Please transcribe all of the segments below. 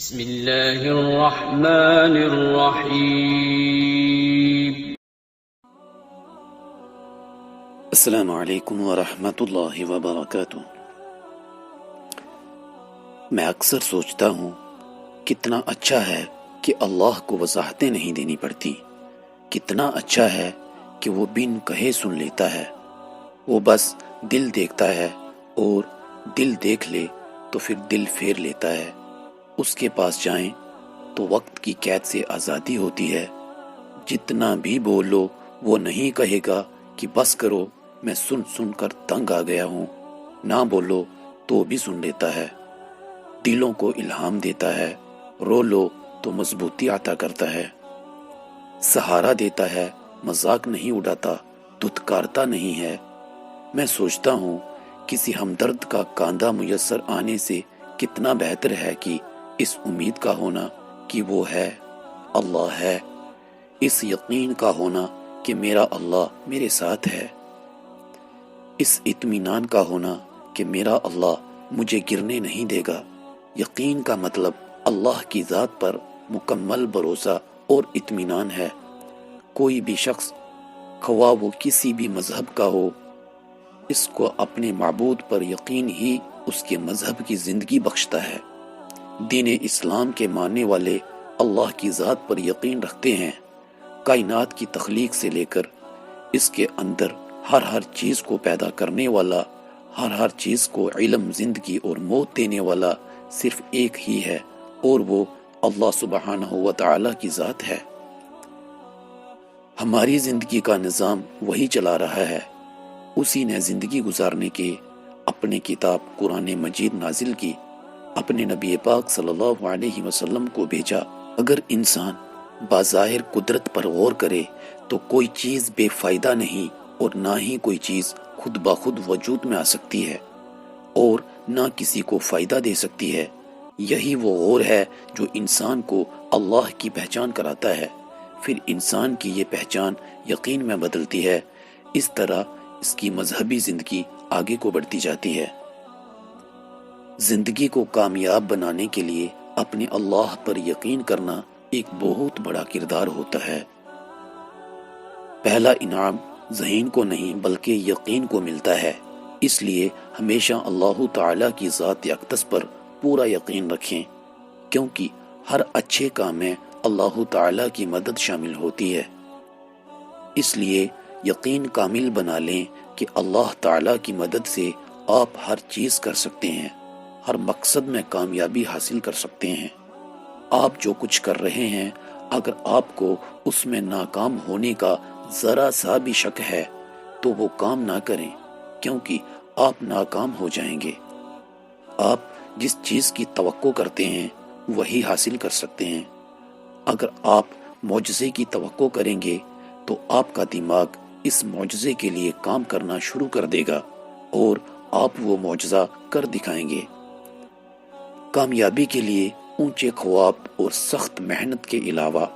بسم اللہ الرحمن الرحیم۔ السلام علیکم ورحمۃ اللہ وبرکاتہ۔ میں اکثر سوچتا ہوں کتنا اچھا ہے کہ اللہ کو وضاحتیں نہیں دینی پڑتی، کتنا اچھا ہے کہ وہ بن کہے سن لیتا ہے، وہ بس دل دیکھتا ہے اور دل دیکھ لے تو پھر دل پھیر لیتا ہے۔ اس کے پاس جائیں تو وقت کی قید سے آزادی ہوتی ہے، جتنا بھی بولو وہ نہیں کہے گا کہ بس کرو، میں سن سن کر تنگ آ گیا ہوں، نہ بولو تو بھی سن لیتا ہے، دلوں کو الہام دیتا ہے، رو لو تو مضبوطی عطا کرتا ہے، سہارا دیتا ہے، مذاق نہیں اڑاتا، دھتکارتا نہیں ہے۔ میں سوچتا ہوں کسی ہمدرد کا کاندھا میسر آنے سے کتنا بہتر ہے کہ اس امید کا ہونا کہ وہ ہے، اللہ ہے، اس یقین کا ہونا کہ میرا اللہ میرے ساتھ ہے، اس اطمینان کا ہونا کہ میرا اللہ مجھے گرنے نہیں دے گا۔ یقین کا مطلب اللہ کی ذات پر مکمل بھروسہ اور اطمینان ہے۔ کوئی بھی شخص خواہ وہ کسی بھی مذہب کا ہو، اس کو اپنے معبود پر یقین ہی اس کے مذہب کی زندگی بخشتا ہے۔ دین اسلام کے ماننے والے اللہ کی ذات پر یقین رکھتے ہیں، کائنات کی تخلیق سے لے کر اس کے اندر ہر چیز کو پیدا کرنے والا، ہر چیز کو علم، زندگی اور موت دینے والا صرف ایک ہی ہے، اور وہ اللہ سبحانہ و تعالی کی ذات ہے۔ ہماری زندگی کا نظام وہی چلا رہا ہے، اسی نے زندگی گزارنے کے اپنے کتاب قرآن مجید نازل کی، اپنے نبی پاک صلی اللہ علیہ وسلم کو بھیجا۔ اگر انسان بظاہر قدرت پر غور کرے تو کوئی چیز بے فائدہ نہیں، اور نہ ہی کوئی چیز خود بخود وجود میں آ سکتی ہے، اور نہ کسی کو فائدہ دے سکتی ہے۔ یہی وہ غور ہے جو انسان کو اللہ کی پہچان کراتا ہے، پھر انسان کی یہ پہچان یقین میں بدلتی ہے، اس طرح اس کی مذہبی زندگی آگے کو بڑھتی جاتی ہے۔ زندگی کو کامیاب بنانے کے لیے اپنے اللہ پر یقین کرنا ایک بہت بڑا کردار ہوتا ہے۔ پہلا انعام ذہین کو نہیں بلکہ یقین کو ملتا ہے، اس لیے ہمیشہ اللہ تعالی کی ذات اقدس پر پورا یقین رکھیں، کیونکہ ہر اچھے کام میں اللہ تعالی کی مدد شامل ہوتی ہے۔ اس لیے یقین کامل بنا لیں کہ اللہ تعالی کی مدد سے آپ ہر چیز کر سکتے ہیں، ہر مقصد میں کامیابی حاصل کر سکتے ہیں۔ آپ جو کچھ کر رہے ہیں، اگر آپ کو اس میں ناکام ہونے کا ذرا سا بھی شک ہے تو وہ کام نہ کریں، کیونکہ آپ ناکام ہو جائیں گے۔ آپ جس چیز کی توقع کرتے ہیں وہی حاصل کر سکتے ہیں۔ اگر آپ معجزے کی توقع کریں گے تو آپ کا دماغ اس معجزے کے لیے کام کرنا شروع کر دے گا اور آپ وہ معجزہ کر دکھائیں گے۔ کامیابی کے لیے اونچے خواب اور سخت محنت کے علاوہ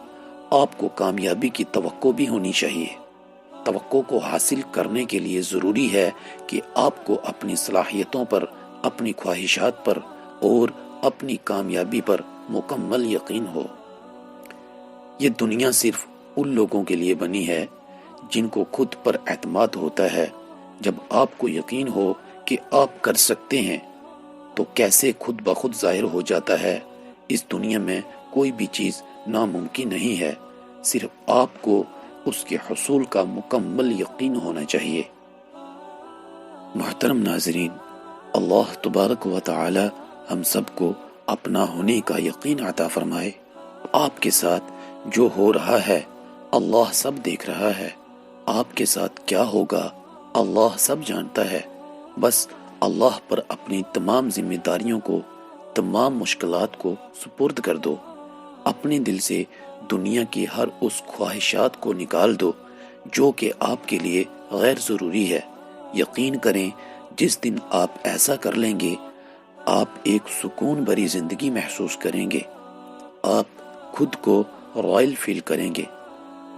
آپ کو کامیابی کی توقع بھی ہونی چاہیے۔ توقع کو حاصل کرنے کے لیے ضروری ہے کہ آپ کو اپنی صلاحیتوں پر، اپنی خواہشات پر اور اپنی کامیابی پر مکمل یقین ہو۔ یہ دنیا صرف ان لوگوں کے لیے بنی ہے جن کو خود پر اعتماد ہوتا ہے۔ جب آپ کو یقین ہو کہ آپ کر سکتے ہیں تو کیسے خود بخود ظاہر ہو جاتا ہے، اس دنیا میں کوئی بھی چیز ناممکن نہیں ہے، صرف آپ کو اس کے حصول کا مکمل یقین ہونا چاہیے۔ محترم ناظرین، اللہ تبارک و تعالی ہم سب کو اپنا ہونے کا یقین عطا فرمائے۔ آپ کے ساتھ جو ہو رہا ہے اللہ سب دیکھ رہا ہے، آپ کے ساتھ کیا ہوگا اللہ سب جانتا ہے۔ بس اللہ پر اپنی تمام ذمہ داریوں کو، تمام مشکلات کو سپرد کر دو، اپنے دل سے دنیا کی ہر اس خواہشات کو نکال دو جو کہ آپ کے لیے غیر ضروری ہے۔ یقین کریں جس دن آپ ایسا کر لیں گے آپ ایک سکون بھری زندگی محسوس کریں گے، آپ خود کو رائل فیل کریں گے۔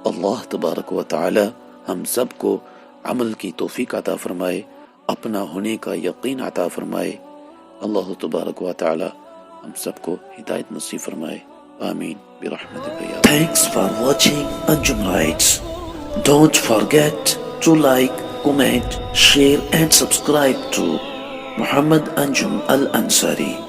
اللہ تبارک و تعالی ہم سب کو عمل کی توفیق عطا فرمائے، اپنا ہونے کا یقین عطا فرمائے۔ اللہ تبارک و تعالی ہم سب کو ہدایت نصیب فرمائے. آمین برحمتک یا Thanks for watching Anjum Lights. Don't forget to like, comment, share and subscribe to Muhammad Anjum Al Ansari.